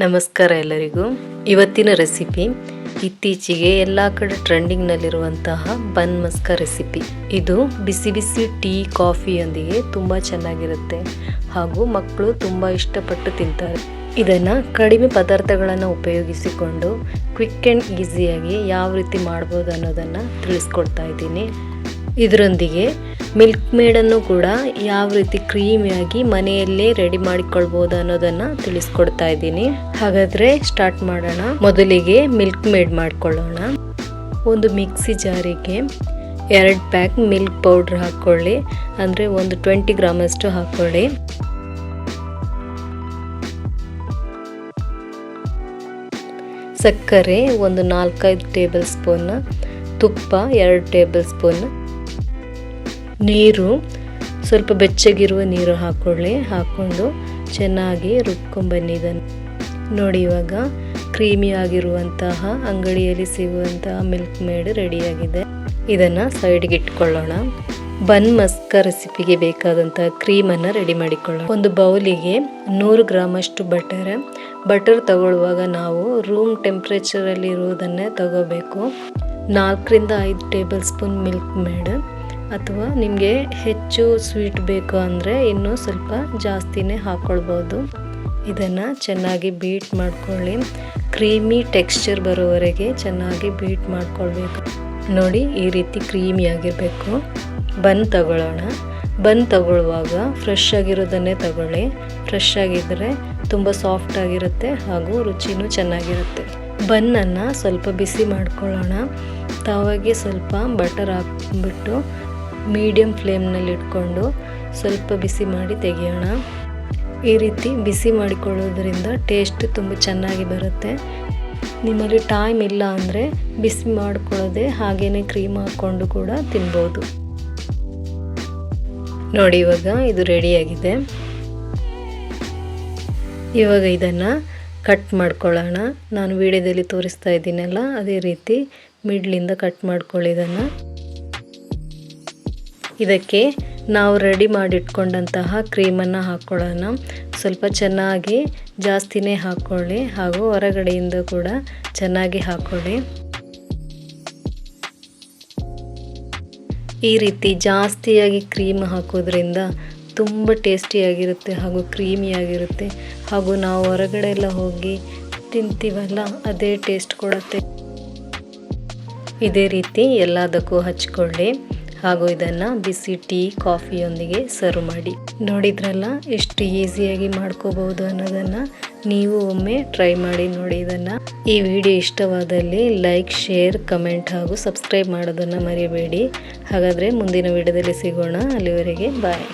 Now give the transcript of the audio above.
ನಮಸ್ಕಾರ ಎಲ್ಲರಿಗೂ. ಇವತ್ತಿನ ರೆಸಿಪಿ ಇತ್ತೀಚೆಗೆ ಎಲ್ಲ ಕಡೆ ಟ್ರೆಂಡಿಂಗ್ನಲ್ಲಿರುವಂತಹ ಬನ್ ಮಸ್ಕ ರೆಸಿಪಿ. ಇದು ಬಿಸಿ ಬಿಸಿ ಟೀ ಕಾಫಿಯೊಂದಿಗೆ ತುಂಬ ಚೆನ್ನಾಗಿರುತ್ತೆ ಹಾಗೂ ಮಕ್ಕಳು ತುಂಬ ಇಷ್ಟಪಟ್ಟು ತಿಂತಾರೆ. ಇದನ್ನು ಕಡಿಮೆ ಪದಾರ್ಥಗಳನ್ನು ಉಪಯೋಗಿಸಿಕೊಂಡು ಕ್ವಿಕ್ ಆ್ಯಂಡ್ ಈಸಿಯಾಗಿ ಯಾವ ರೀತಿ ಮಾಡ್ಬೋದು ಅನ್ನೋದನ್ನು ತಿಳಿಸ್ಕೊಡ್ತಾ ಇದ್ದೀನಿ. ಇದರೊಂದಿಗೆ ಮಿಲ್ಕ್ ಮೇಡನ್ನು ಕೂಡ ಯಾವ ರೀತಿ ಕ್ರೀಮಿಯಾಗಿ ಮನೆಯಲ್ಲೇ ರೆಡಿ ಮಾಡಿಕೊಳ್ಬೋದು ಅನ್ನೋದನ್ನು ತಿಳಿಸ್ಕೊಡ್ತಾ ಇದ್ದೀನಿ. ಹಾಗಾದರೆ ಸ್ಟಾರ್ಟ್ ಮಾಡೋಣ. ಮೊದಲಿಗೆ ಮಿಲ್ಕ್ ಮೇಡ್ ಮಾಡ್ಕೊಳ್ಳೋಣ. ಒಂದು ಮಿಕ್ಸಿ ಜಾರಿಗೆ 2 ಪ್ಯಾಕ್ ಮಿಲ್ಕ್ ಪೌಡ್ರ್ ಹಾಕ್ಕೊಳ್ಳಿ, ಅಂದರೆ ಒಂದು 20 ಗ್ರಾಮಷ್ಟು ಹಾಕ್ಕೊಳ್ಳಿ. ಸಕ್ಕರೆ ಒಂದು 4-5 ಟೇಬಲ್ ಸ್ಪೂನ್, ತುಪ್ಪ 2 ಟೇಬಲ್ ಸ್ಪೂನ್, ನೀರು ಸ್ವಲ್ಪ ಬೆಚ್ಚಗಿರುವ ನೀರು ಹಾಕ್ಕೊಂಡು ಚೆನ್ನಾಗಿ ರುಬ್ಕೊಂಡ್ಬನ್ನಿ. ಇದನ್ನು ನೋಡಿ, ಇವಾಗ ಕ್ರೀಮಿ ಆಗಿರುವಂತಹ ಅಂಗಡಿಯಲ್ಲಿ ಸಿಗುವಂತಹ ಮಿಲ್ಕ್ ಮೇಡ್ ರೆಡಿಯಾಗಿದೆ. ಇದನ್ನು ಸೈಡ್ಗೆ ಇಟ್ಕೊಳ್ಳೋಣ. ಬನ್ ಮಸ್ಕ ರೆಸಿಪಿಗೆ ಬೇಕಾದಂತಹ ಕ್ರೀಮನ್ನು ರೆಡಿ ಮಾಡಿಕೊಳ್ಳೋಣ. ಒಂದು ಬೌಲಿಗೆ 100 ಗ್ರಾಮಷ್ಟು ಬಟರ್ ತಗೊಳ್ಳುವಾಗ ನಾವು ರೂಮ್ ಟೆಂಪ್ರೇಚರಲ್ಲಿ ಇರುವುದನ್ನೇ ತಗೋಬೇಕು. 4-5 ಟೇಬಲ್ ಸ್ಪೂನ್ ಮಿಲ್ಕ್ ಮೇಡ್, ಅಥವಾ ನಿಮಗೆ ಹೆಚ್ಚು ಸ್ವೀಟ್ ಬೇಕು ಅಂದರೆ ಇನ್ನೂ ಸ್ವಲ್ಪ ಜಾಸ್ತಿನೇ ಹಾಕ್ಕೊಳ್ಬೋದು. ಇದನ್ನು ಚೆನ್ನಾಗಿ ಬೀಟ್ ಮಾಡ್ಕೊಳ್ಳಿ. ಕ್ರೀಮಿ ಟೆಕ್ಸ್ಚರ್ ಬರೋವರೆಗೆ ಚೆನ್ನಾಗಿ ಬೀಟ್ ಮಾಡ್ಕೊಳ್ಬೇಕು. ನೋಡಿ, ಈ ರೀತಿ ಕ್ರೀಮಿ ಆಗಿರಬೇಕು. ಬನ್ ತಗೊಳ್ಳೋಣ. ಬನ್ ತಗೊಳ್ಳುವಾಗ ಫ್ರೆಶ್ ಆಗಿರೋದನ್ನೇ ತಗೊಳ್ಳಿ. ಫ್ರೆಶ್ ಆಗಿದ್ದರೆ ತುಂಬ ಸಾಫ್ಟ್ ಆಗಿರುತ್ತೆ ಹಾಗೂ ರುಚಿನೂ ಚೆನ್ನಾಗಿರುತ್ತೆ. ಬನ್ನನ್ನು ಸ್ವಲ್ಪ ಬಿಸಿ ಮಾಡ್ಕೊಳ್ಳೋಣ. ತಾವಾಗೆ ಸ್ವಲ್ಪ ಬಟರ್ ಹಾಕ್ಬಿಟ್ಟು ಮೀಡಿಯಮ್ ಫ್ಲೇಮ್ನಲ್ಲಿ ಇಟ್ಕೊಂಡು ಸ್ವಲ್ಪ ಬಿಸಿ ಮಾಡಿ ತೆಗೆಯೋಣ. ಈ ರೀತಿ ಬಿಸಿ ಮಾಡಿಕೊಳ್ಳೋದ್ರಿಂದ ಟೇಸ್ಟ್ ತುಂಬ ಚೆನ್ನಾಗಿ ಬರುತ್ತೆ. ನಿಮ್ಮಲ್ಲಿ ಟೈಮ್ ಇಲ್ಲ ಅಂದರೆ ಬಿಸಿ ಮಾಡ್ಕೊಳ್ಳೋದೆ ಹಾಗೇನೆ ಕ್ರೀಮ್ ಹಾಕ್ಕೊಂಡು ಕೂಡ ತಿನ್ಬೋದು. ನೋಡಿ, ಇವಾಗ ಇದು ರೆಡಿಯಾಗಿದೆ. ಇವಾಗ ಇದನ್ನು ಕಟ್ ಮಾಡ್ಕೊಳ್ಳೋಣ. ನಾನು ವಿಡಿಯೋದಲ್ಲಿ ತೋರಿಸ್ತಾ ಇದ್ದೀನಲ್ಲ, ಅದೇ ರೀತಿ ಮಿಡ್ಲಿಂದ ಕಟ್ ಮಾಡ್ಕೊಳ್ಳಿ. ಇದಕ್ಕೆ ನಾವು ರೆಡಿ ಮಾಡಿಟ್ಕೊಂಡಂತಹ ಕ್ರೀಮನ್ನು ಹಾಕ್ಕೊಳ್ಳೋಣ. ಸ್ವಲ್ಪ ಚೆನ್ನಾಗಿ ಜಾಸ್ತಿನೇ ಹಾಕ್ಕೊಳ್ಳಿ ಹಾಗೂ ಹೊರಗಡೆಯಿಂದ ಕೂಡ ಚೆನ್ನಾಗಿ ಹಾಕ್ಕೊಳ್ಳಿ. ಈ ರೀತಿ ಜಾಸ್ತಿಯಾಗಿ ಕ್ರೀಮ್ ಹಾಕೋದ್ರಿಂದ ತುಂಬ ಟೇಸ್ಟಿಯಾಗಿರುತ್ತೆ ಹಾಗೂ ಕ್ರೀಮಿಯಾಗಿರುತ್ತೆ ಹಾಗೂ ನಾವು ಹೊರಗಡೆ ಎಲ್ಲ ಹೋಗಿ ತಿಂತೀವಲ್ಲ, ಅದೇ ಟೇಸ್ಟ್ ಕೊಡುತ್ತೆ. ಇದೇ ರೀತಿ ಎಲ್ಲದಕ್ಕೂ ಹಚ್ಕೊಳ್ಳಿ ಹಾಗೂ ಇದನ್ನು ಬಿಸಿ ಟೀ ಕಾಫಿಯೊಂದಿಗೆ ಸರ್ವ್ ಮಾಡಿ. ನೋಡಿದ್ರಲ್ಲ ಎಷ್ಟು ಈಸಿಯಾಗಿ ಮಾಡ್ಕೋಬಹುದು ಅನ್ನೋದನ್ನು ನೀವು ಒಮ್ಮೆ ಟ್ರೈ ಮಾಡಿ ನೋಡಿ. ಇದನ್ನು ಈ ವಿಡಿಯೋ ಇಷ್ಟವಾದಲ್ಲಿ ಲೈಕ್, ಶೇರ್, ಕಮೆಂಟ್ ಹಾಗೂ ಸಬ್ಸ್ಕ್ರೈಬ್ ಮಾಡೋದನ್ನು ಮರಿಬೇಡಿ. ಹಾಗಾದರೆ ಮುಂದಿನ ವಿಡಿಯೋದಲ್ಲಿ ಸಿಗೋಣ. ಅಲ್ಲಿವರೆಗೆ ಬಾಯ್.